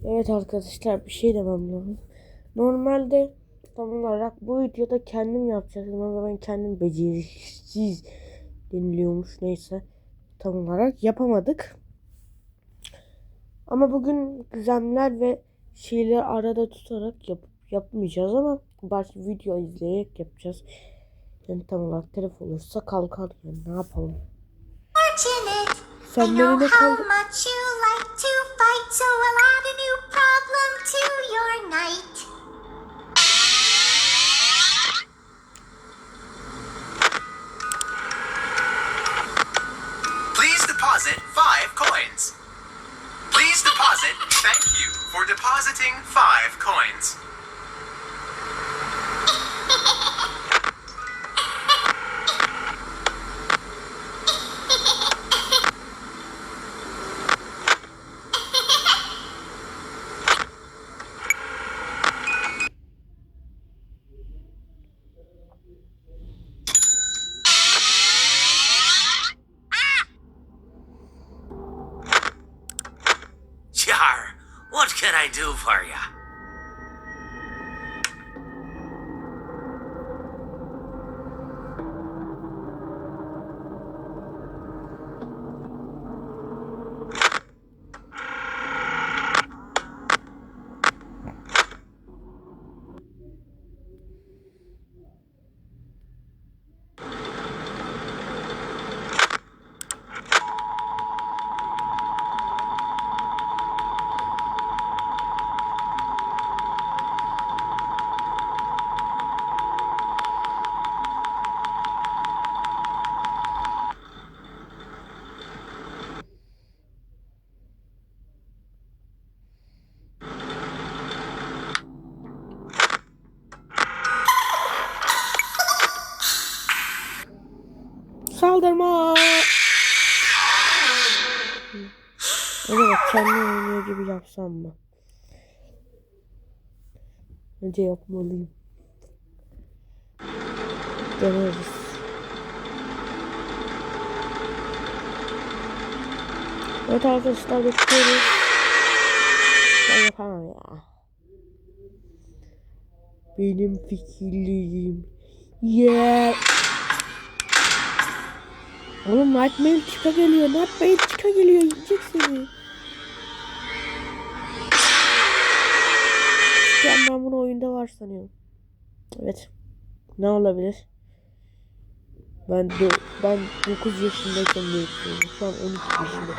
Evet arkadaşlar, bir şey demem lazım. Normalde tam olarak bu videoda kendim yapacaktım ama ben kendim beceriksiz deniliyormuş, neyse, tam olarak yapamadık. Ama bugün gizemler ve şeyleri arada tutarak yapmayacağız ama başka video izleyerek yapacağız. Yani tam olarak telef olursa kalkar, yani ne yapalım. Sen nerede kaldın? So we'll add a new problem to your night. Please deposit 5 coins. Please deposit. Thank you for depositing 5 coins. What can I do for you? Saldırma. Acaba kendi oynuyor gibi yapsam mı? Önce yapmalıyım. Deneriz. Evet arkadaşlar, bekliyoruz. Ben yapamam ya. Benim fikirlerim. Yeah. Oğlum, Nightmare çıka geliyor. Nightmare çıka geliyor. Yiyecek seni. Ben bunu oyunda var sanıyorum. Evet. Ne olabilir? Ben 9 yaşındayken bekliyorum. Şu an 12 yaşında.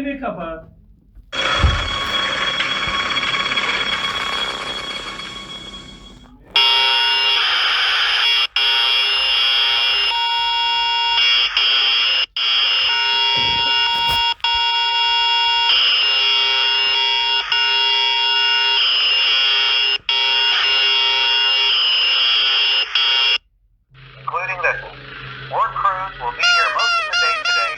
kapıyı kapat. Including this one. More crews will be here most of the day today.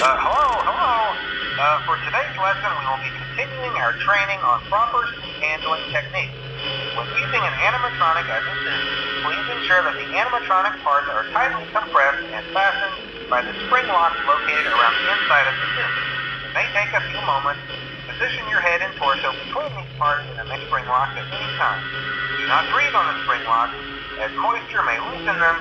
Hello. For today's lesson, we will be continuing our training on proper seat handling techniques. When using an animatronic as a suit, please ensure that the animatronic parts are tightly compressed and fastened by the spring locks located around the inside of the suit. It may take a few moments. Position your head and torso between these parts and the spring locks at any time. Do not breathe on the spring locks, as moisture may loosen them.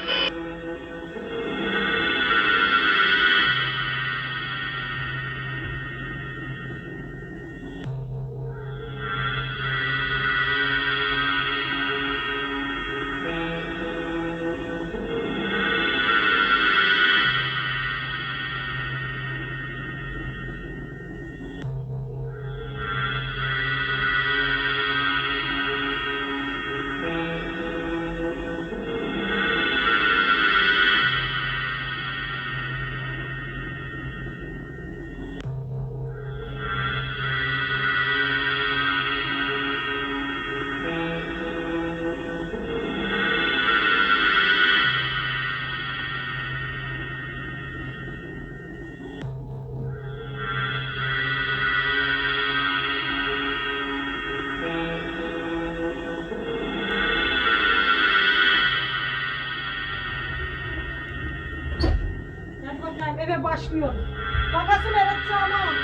Eve başlıyorum. Bakasın evet sağlam.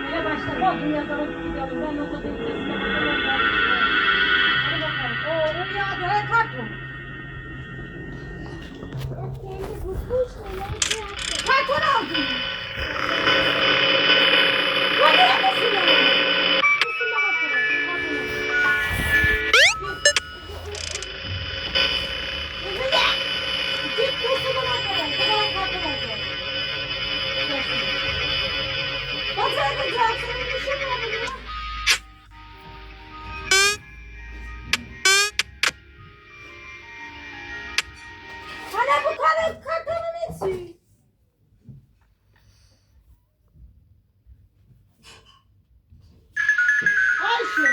Eve başla. Bodrum yazarak gidelim. Ben yolda denizesine bakalım. Hadi bakalım. Oo rüyada her karton. Karton aldım. Hadi neredesin ya? Üstüne bakalım. Git üstüne bakalım. Hemen karton aldım. Nasıl edeceğim? Senin işin ne oluyor? Hala bu kartonun içi. Ayşe.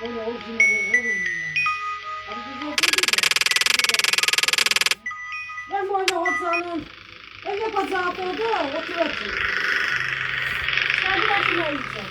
Böyle orijinali olur mu ya? Ben böyle hocanın ev yapacağı orada oturacağım. Kendi başına yiyeceğim.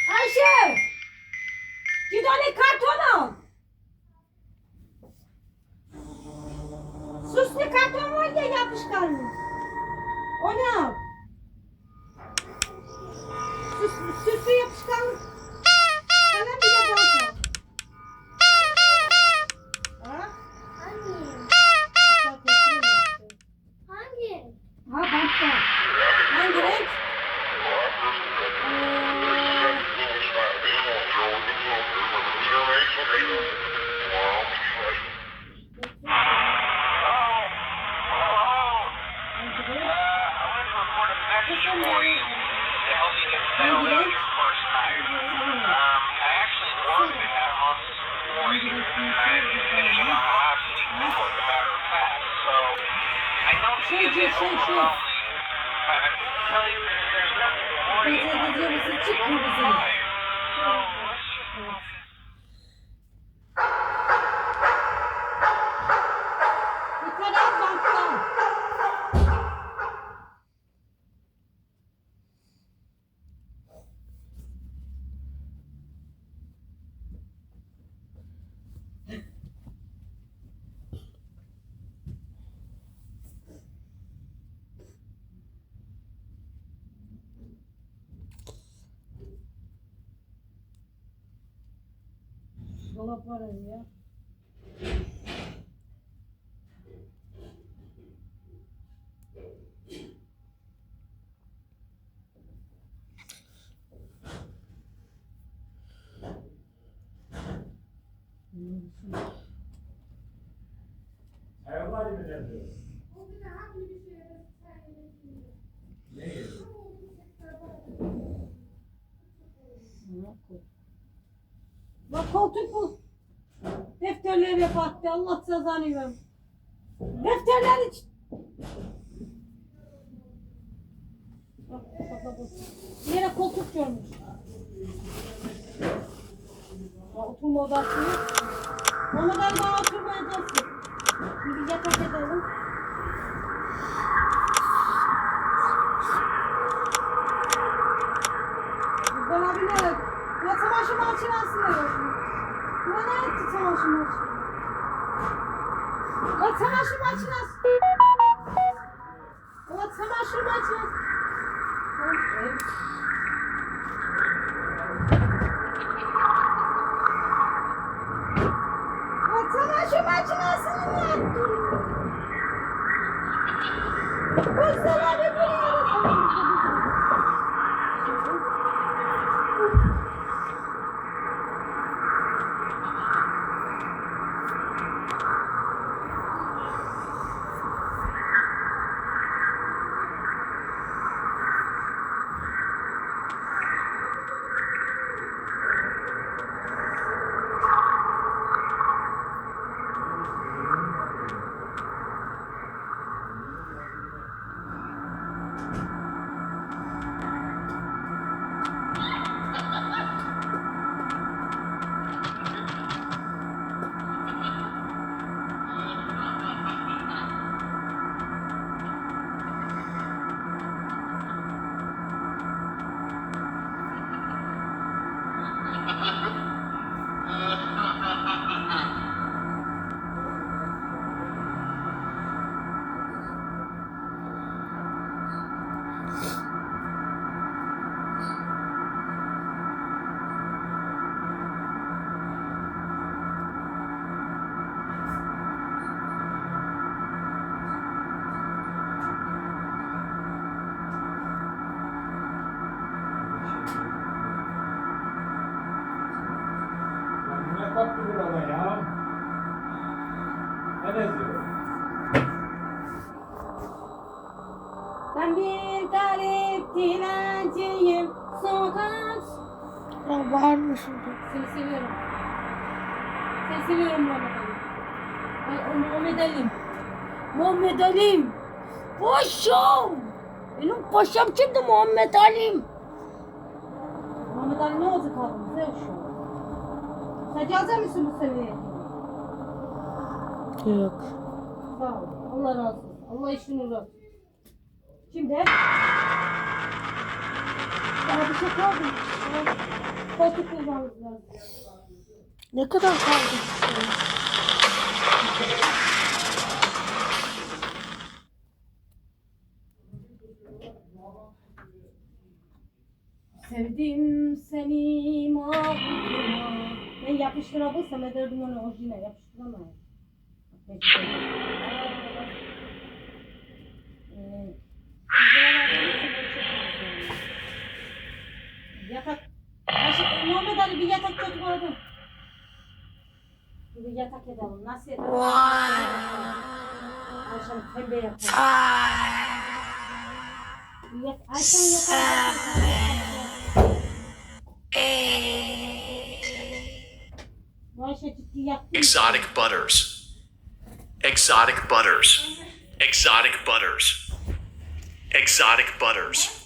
Ayşe! Git onu karton al. Süslü karton var ya yapışkanlı. Onu al. Süslü yapışkanlı. Kalem bir de bant al. Ha? Hangi? Ha bantta. Hangi renk? Gece misin çık kırmızı. Bir tane banttan. Dolap var ya. Ayaklar mı geldi? Ne? Bak koltuk bu. Defterleri battı. Allah cezanı versin. Defterler için. Bak. Bir yere koltuk görmüş. Ya, oturma odası yok. Mamadan daha oturmayacaksın. Bir yatak edelim. Bizden abiler. Ya çamaşır makinesi yok. Ne etti çamaşır makinesi? Ya çamaşır makinesi. Ya çamaşır makinesi. Evet. Ya çamaşır makinesini mi yaptın? Gözler abi buraya. Kapattı burada ya. Ne yazıyor? Ben bir garip dilenciyim. Sokak. Ya var mısın? Seni seviyorum. Seni seviyorum Muhammed Ali. Ay, Muhammed Ali'm. Muhammed Ali'm. Paşam. Benim paşam kimdi Muhammed Ali'm? Muhammed Ali ne olacak abi? Bize şu an. Sen gelecek misin bu seviyeye? Yok. Sağ ol. Allah razı olsun. Allah işini uğraşsın. Şimdi daha bir şey kaldı mı? Koltuk kullanmamız lazım. Ne kadar kaldı? Sevdim seni mahvuma. Ben yapıştırabilsem ederdim onu orijinal yapıştıramayayım. Yatak. Muhammed Ali bir yatak kötü koydum. Bir yatak edelim. Nasıl edelim? Ayşem pembe yatak. Ayşem yatak. Bu Ayşe ciddi yaktı. Exotic butters. Exotic butters. Exotic butters. Exotic butters.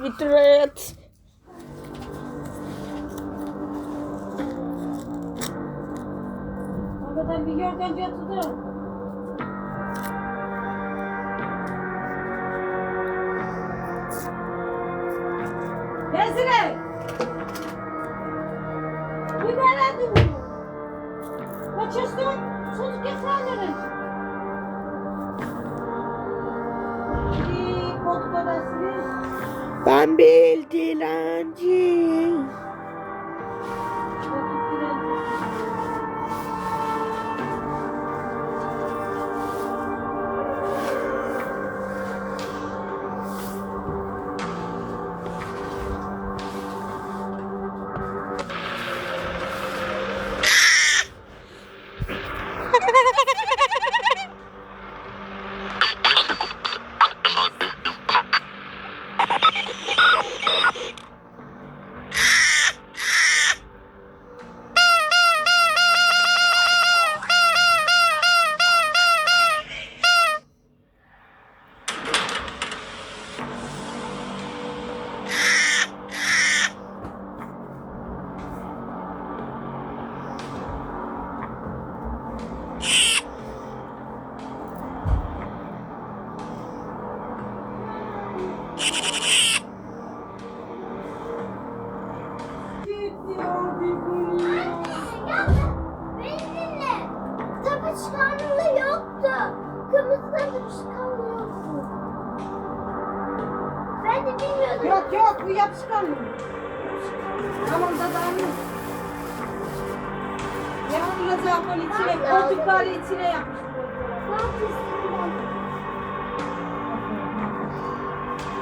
Vitret. Oradan bir yorgan yatırdı. Gezine! Bir veredim bunu. Kaçırsın, çocuk yatağını. Bir koltuk odasını. Ben bir dilenciyim. Çıkarmalı yoktu. Kırmızıdan da çıkarmalı yoktu. Ben de bilmiyordum. Yok bu yapışkan mı? Tamam da dağılmış. Yapılacak onun içine, koltukları içine yapıştırıyor.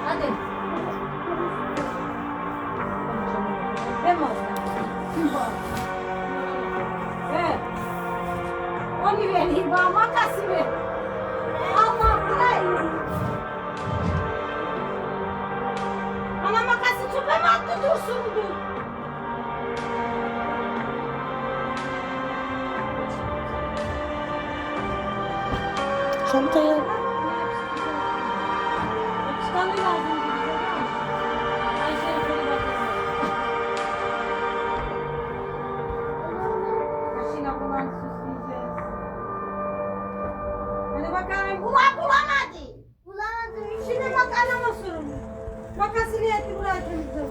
Hadi. Deme Kim var? Evet. Onu vereyim bana makası ver. Allah burayı. Ana makası çöpe mi attı dursun dur. Çantaya. Yapışkanlığı lazım. Ayşe'ye şöyle bakalım. Kaşıyla falan süsleyeceğiz. Hadi bakalım. Ulan bulamadı. Bulamadım. Şimdi bak anama sorun. Makası niyeti buraya temizle.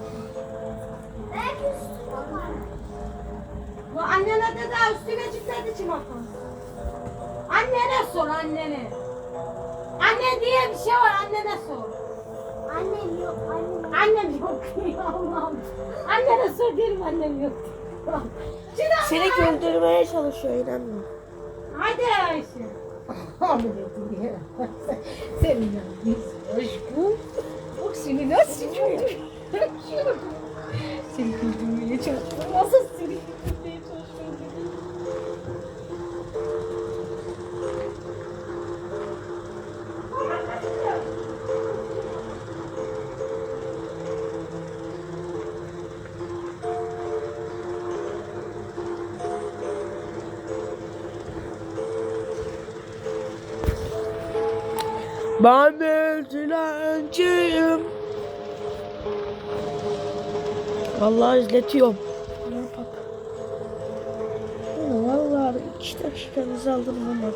Belki üstüne var. Bu annene de daha üstüne çıktı çimaka. Annene sor annene. Anne diye bir şey var, annene sor. Annem yok, annem. Annem yok diyor Allah'ım. Annene sor derim annem yok diyor. Seni öldürmeye çalışıyor inanma. Hadi Ayşe. Abi dedi ya. Senin yanındayız aşkım. Bak seni nasıl çocuğum. Seni güldürmeye çalışıyorum. Nasıl seni güldürmeye çalışıyorum. Ben bir dilenciyim. Vallahi izletiyorum. Bak. Vallahi 2 dakikanızı aldım ama.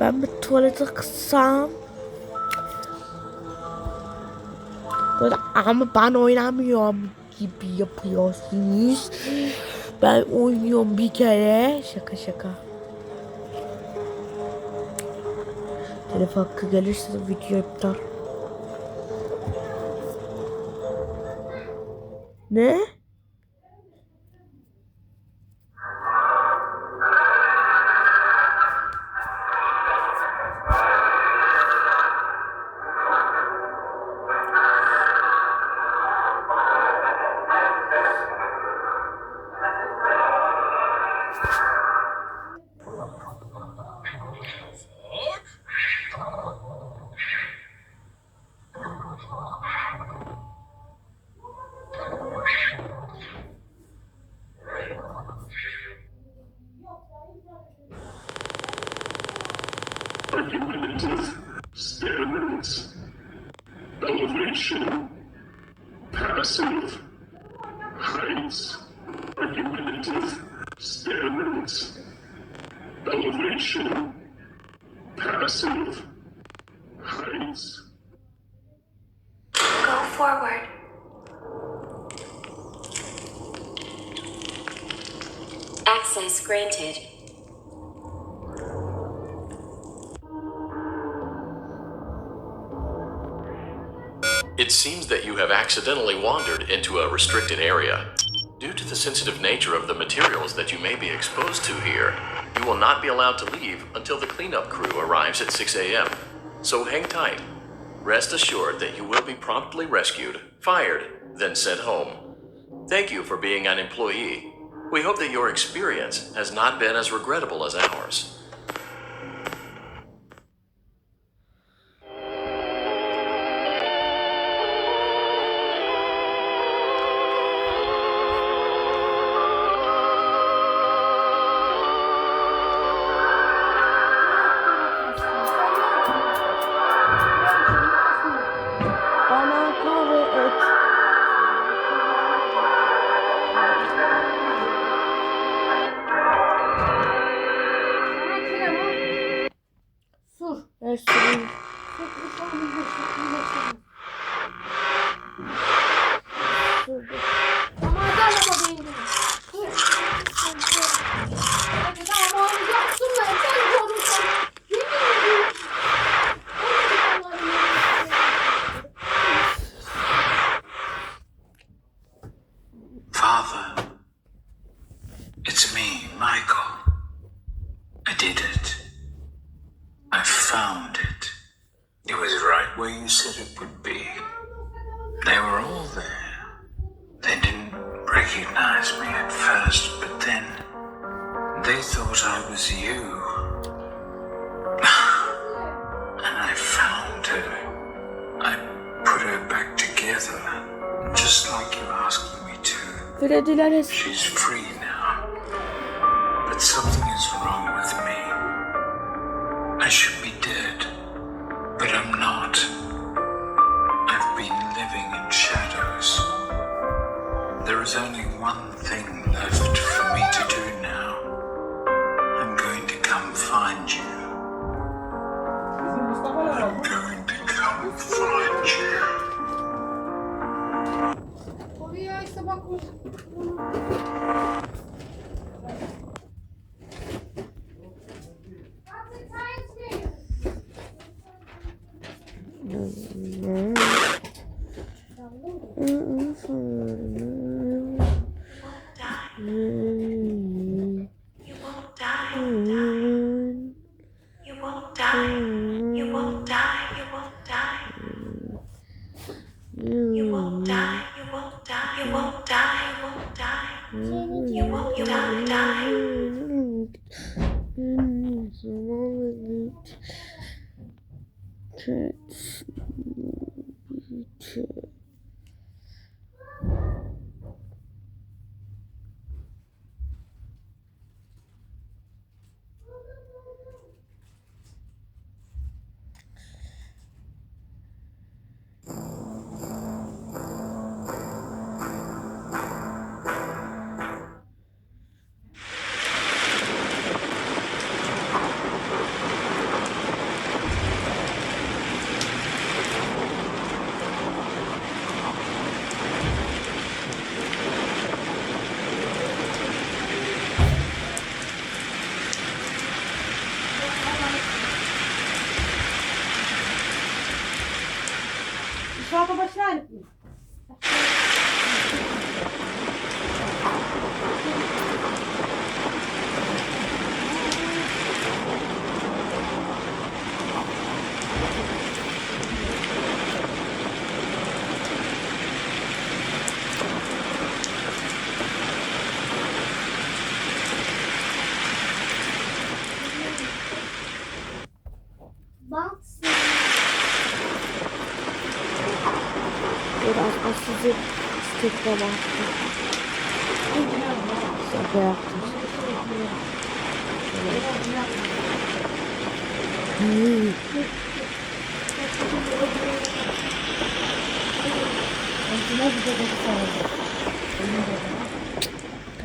Ben bir tuvalete kıssam. Böyle ama ben oynamıyorum gibi yapıyorsunuz. Ben oynuyorum bir kere. Şaka şaka. Telef hakkı gelirse de video iptal. Ne? Argumentative statements. Elevation. Passive. Heights. Argumentative statements. Elevation. Passive. Heights. Go forward. Access granted. It seems that you have accidentally wandered into a restricted area. Due to the sensitive nature of the materials that you may be exposed to here, you will not be allowed to leave until the cleanup crew arrives at 6 a.m. So hang tight. Rest assured that you will be promptly rescued, fired, then sent home. Thank you for being an employee. We hope that your experience has not been as regrettable as ours. Bana kahve et. Sur. Ver süreyim. Sürdüm. Ama gel ama beğendim. Ama olacaksın da sen görürsen. Yemin ediyorum. Father, it's me, Michael. I did it. I found it. It was right where you said it would be. They were all there. They didn't recognize me at first, but then they thought I was you. And I found her. I put her back together, just like you asked me to. Krediler She's free now. But something is wrong with me. I should be dead, but I'm not. I've been living in shadows. There is only one thing left for me to do now. I'm going to come find you. Bizim Mustafa'lar I'm going to come find you. Oraya işte bak. İnşaata başlayalım. Bak. Biraz sizi istekle baktım. Şaka yaptım.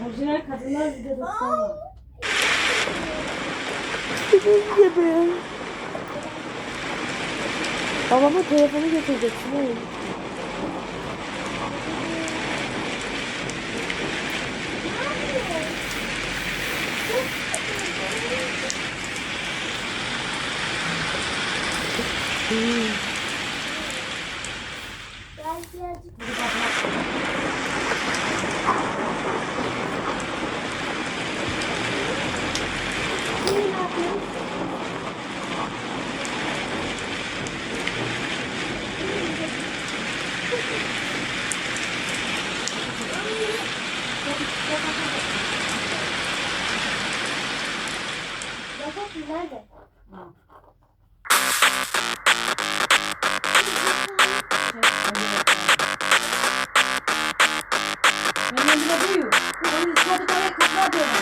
Orijinal kadınlar videoda sana. Benim gibi. Babama telefonu getireceksin oğlum. Nerede? Hemen bile duyuyor. Onun ispatı kadar kızlar diyorlar.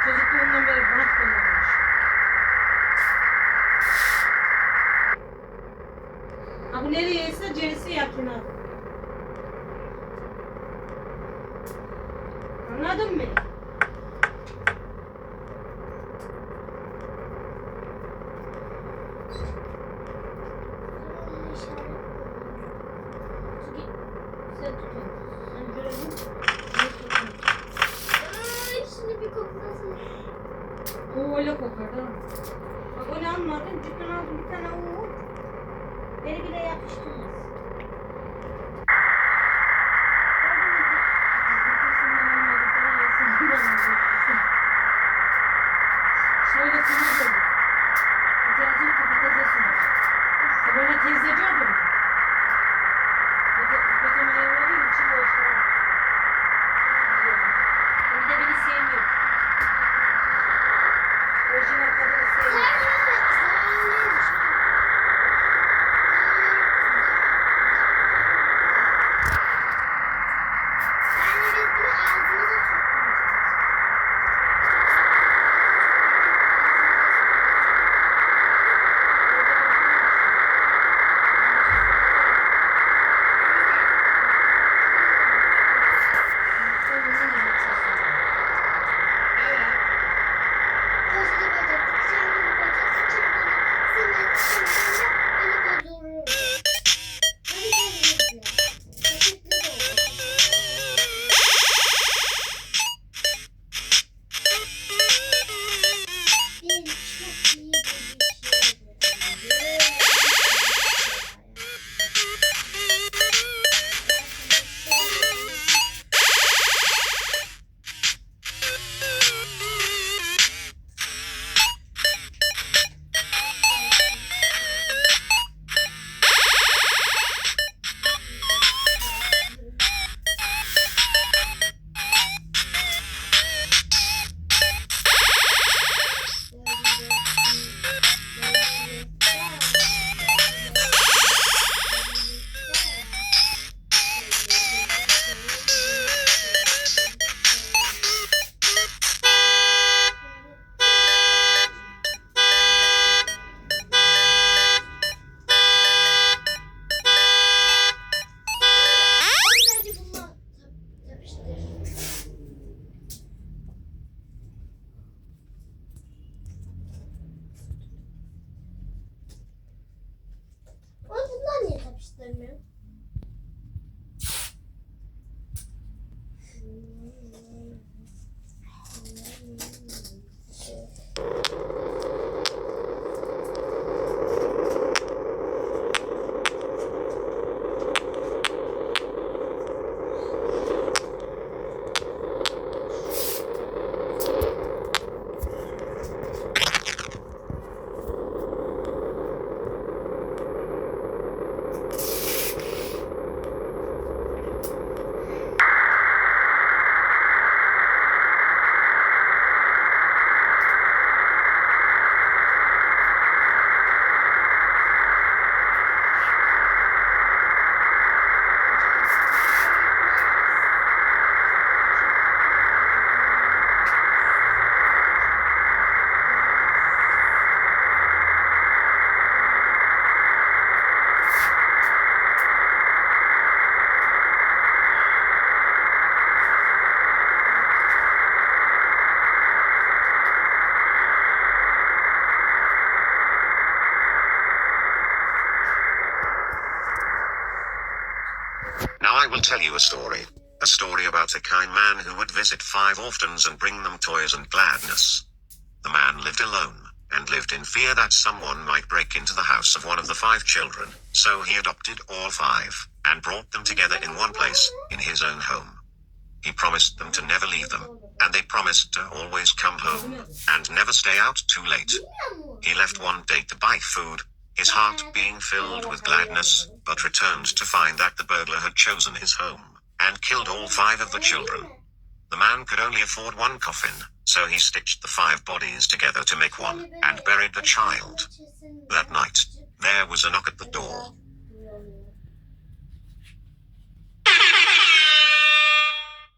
Çocukluğundan beri bant kullanmış. Ha bu nereye ise C'si yakına. Anladın mı? Sen tutun. Sen görelim. Şimdi bir koklasın. O öyle kokar ha. Bak öyle almadın. Cidden aldın bir tane o. Beni bile yapıştırmaz. Şöyle sınır olur. İhtiyacını kapatacağız. Böyle tezleci oldum. Kocaman ev var ya, içinde oturuyor. Now I will tell you a story. A story about a kind man who would visit 5 orphans and bring them toys and gladness. The man lived alone, and lived in fear that someone might break into the house of one of the 5 children, so he adopted all 5, and brought them together in one place, in his own home. He promised them to never leave them, and they promised to always come home, and never stay out too late. He left one day to buy food, his heart being filled with gladness, but returned to find that the burglar had chosen his home, and killed all 5 of the children. The man could only afford one coffin, so he stitched the 5 bodies together to make one, and buried the child. That night, there was a knock at the door.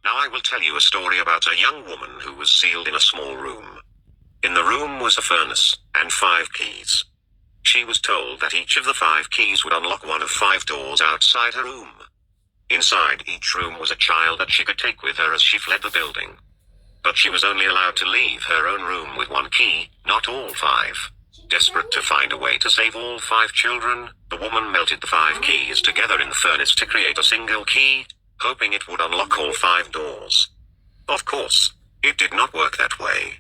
Now I will tell you a story about a young woman who was sealed in a small room. In the room was a furnace, and 5 keys. She was told that each of the 5 keys would unlock one of 5 doors outside her room. Inside each room was a child that she could take with her as she fled the building. But she was only allowed to leave her own room with 1 key, not all 5. Desperate to find a way to save all 5 children, the woman melted the 5 keys together in the furnace to create a single key, hoping it would unlock all 5 doors. Of course, it did not work that way.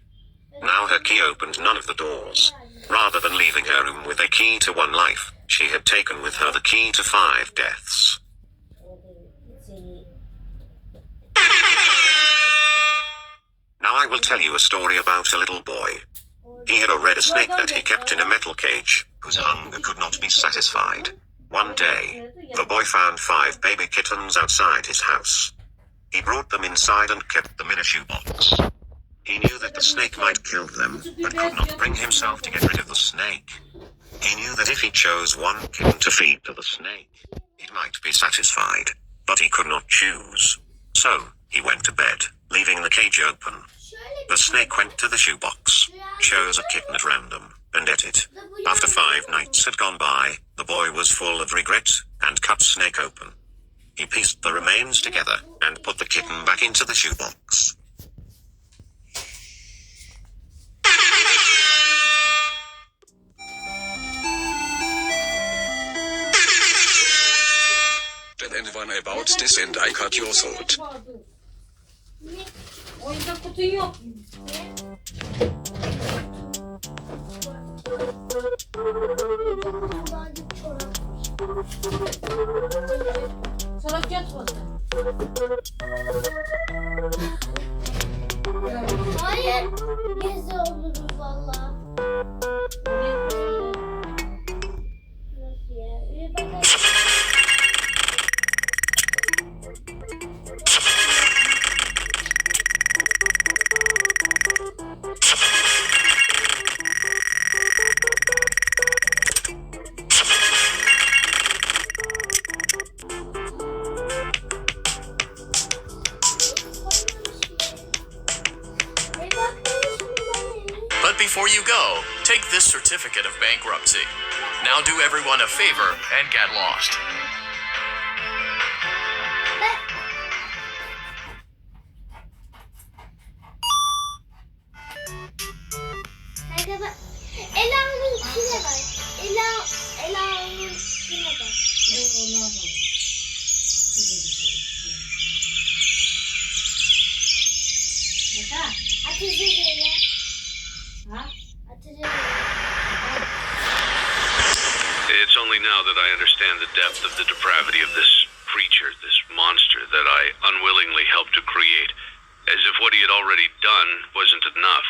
Now her key opened none of the doors. Rather than leaving her room with a key to 1 life, she had taken with her the key to 5 deaths. Now I will tell you a story about a little boy. He had a snake that he kept in a metal cage, whose hunger could not be satisfied. One day, the boy found 5 baby kittens outside his house. He brought them inside and kept them in a shoebox. He knew that the snake might kill them, but could not bring himself to get rid of the snake. He knew that if he chose 1 kitten to feed to the snake, it might be satisfied, but he could not choose. So, he went to bed, leaving the cage open. The snake went to the shoebox, chose a kitten at random, and ate it. After 5 nights had gone by, the boy was full of regret, and cut the snake open. He pieced the remains together, and put the kitten back into the shoebox. Tell anyone about this and I cut your throat. Oyuncak kutun yok. Çorap yatmadı. Hayır. Gezi oluruz valla. Nasıl ya? Bir bakalım. But before you go, take this certificate of bankruptcy. Now do everyone a favor and get lost. Arkadaşlar Ela'nın içine bak. Ela'nın içine bak. Ateş edelim. Ateş edelim. It's only now that I understand the depth of the depravity of this creature, this monster that I unwillingly helped to create, as if what he had already done wasn't enough.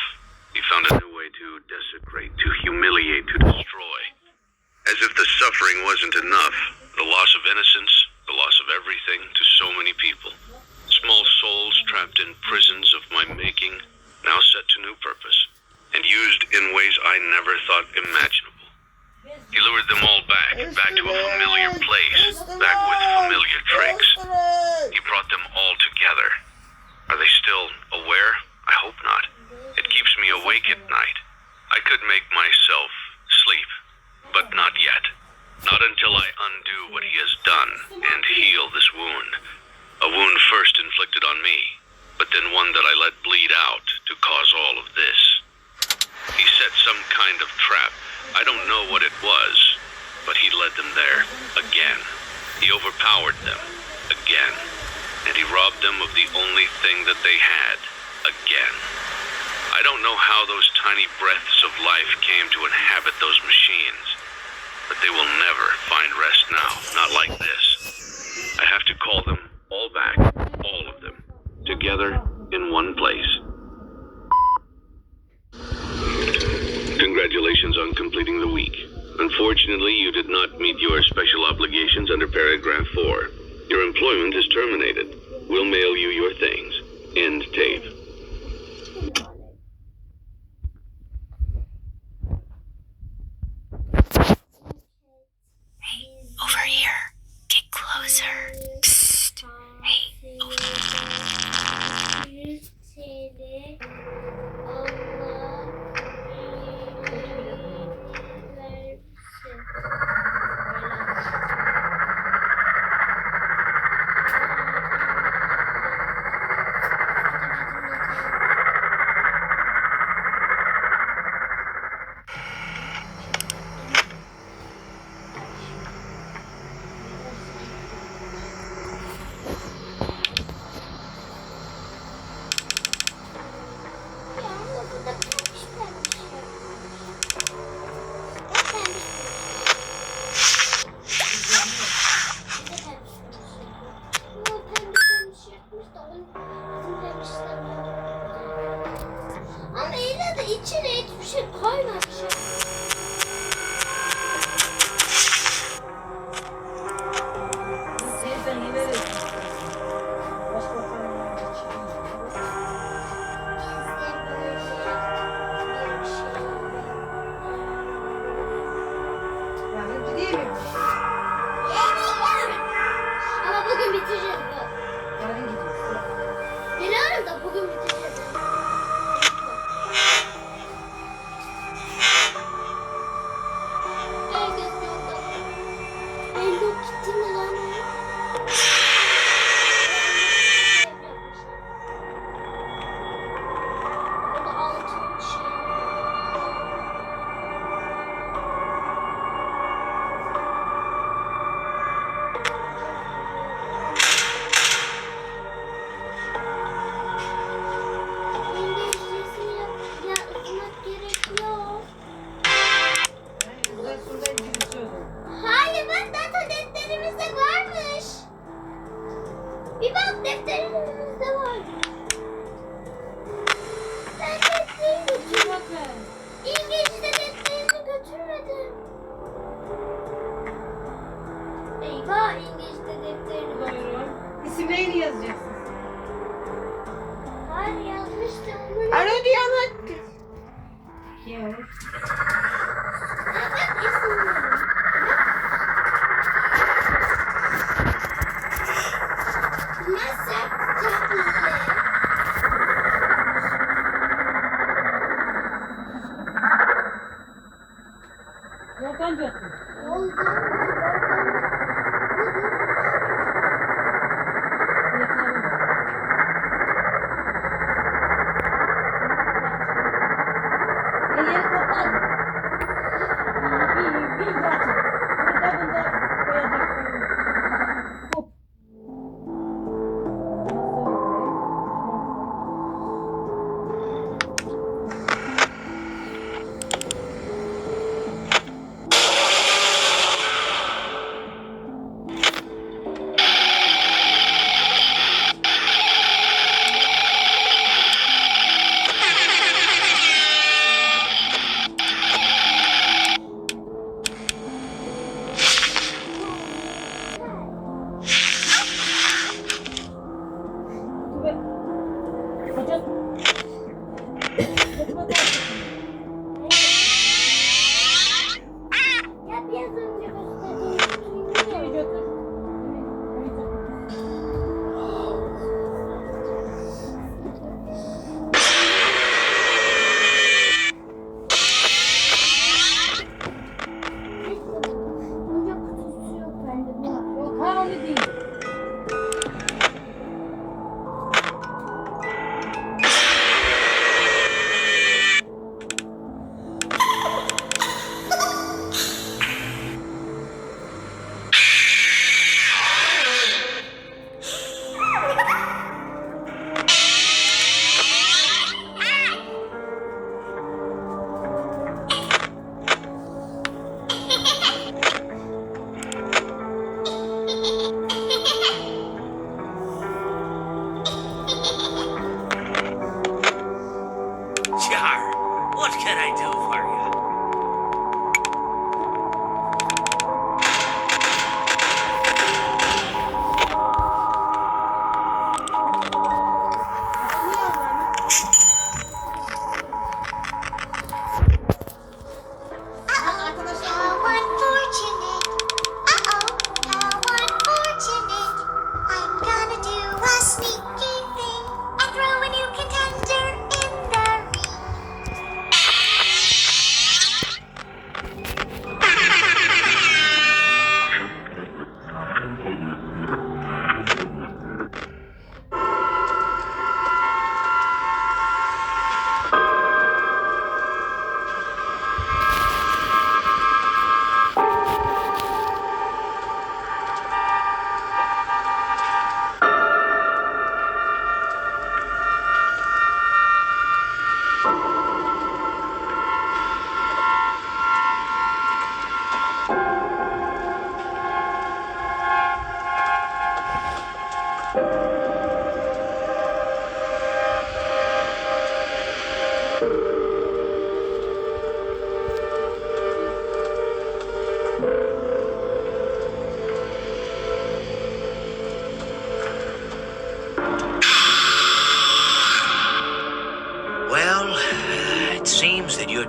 He found a new way to desecrate, to humiliate, to destroy. As if the suffering wasn't enough, the loss of innocence, the loss of everything to so many people. Small souls trapped in prisons of my making, now set to new purpose, and used in ways I never thought imaginable. He lured them all back to a familiar place, back with familiar tricks. He brought them all together. Are they still aware? I hope not. It keeps me awake at night. I could make myself sleep, but not yet. Not until I undo what he has done and heal this wound. A wound first inflicted on me, but then one that I let bleed out to cause all of this. He set some kind of trap. I don't know what it was, but he led them there again. He overpowered them, again. And he robbed them of the only thing that they had, again. I don't know how those tiny breaths of life came to inhabit those machines, but they will never find rest now, not like this. I have to call them all back, all of them, together in one place. Congratulations on completing the week. Unfortunately, you did not meet your special obligations under paragraph 4. Your employment is terminated. We'll mail you your things. End tape. Hey, over here. Get closer. Psst. Hey, over Ama yine de içine hiçbir şey koymamış. Sen yine de başka falan yani gideyim mi? Ama bugün bitireceğiz bu. Yarın gidiyoruz. Biliyorum da bugün bitireceğiz. Herkes yolda. Hello Kitty mi lan o? O da altın bir şey. İngilizcesini yapmak gerekiyor. Güzel sudan girişiyordum. Hayır bak zaten defterimizde varmış. Bir bak defterimizde var. Ben defterimi götürmedim. İngilizce defterimi götürmedim. Eyvah İngilizce defterini götürmedim. Buyurun. İsimlerini yazacaksınız. Hayır yazmıştım. Bunu Alo Diyanet. Yok. bak isimleri. Nasıl tatlı? Yoldan götür. Yoldan. Sen yeri kapat.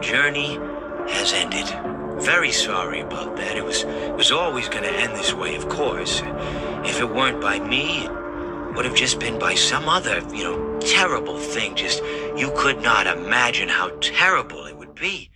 journey has ended. Very sorry about that. It was always going to end this way, of course. If it weren't by me, it would have just been by some other, terrible thing. Just, you could not imagine how terrible it would be.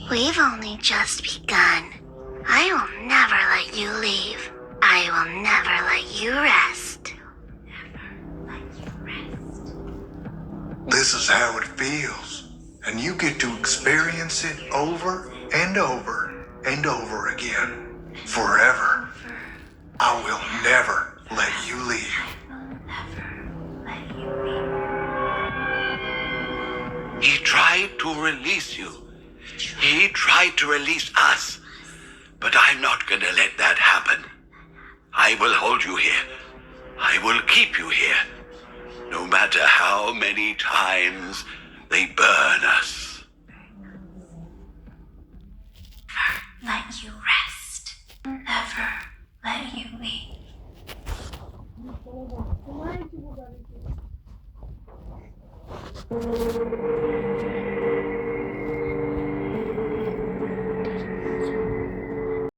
We've only just begun. I will never let you leave. I will never let you rest. This is how it feels, and you get to experience it over and over and over again, forever. I will never let you leave. He tried to release you. He tried to release us. But I'm not going to let that happen. I will hold you here. I will keep you here. No matter how many times they burn us. Let you rest. Never let you leave. Thank you.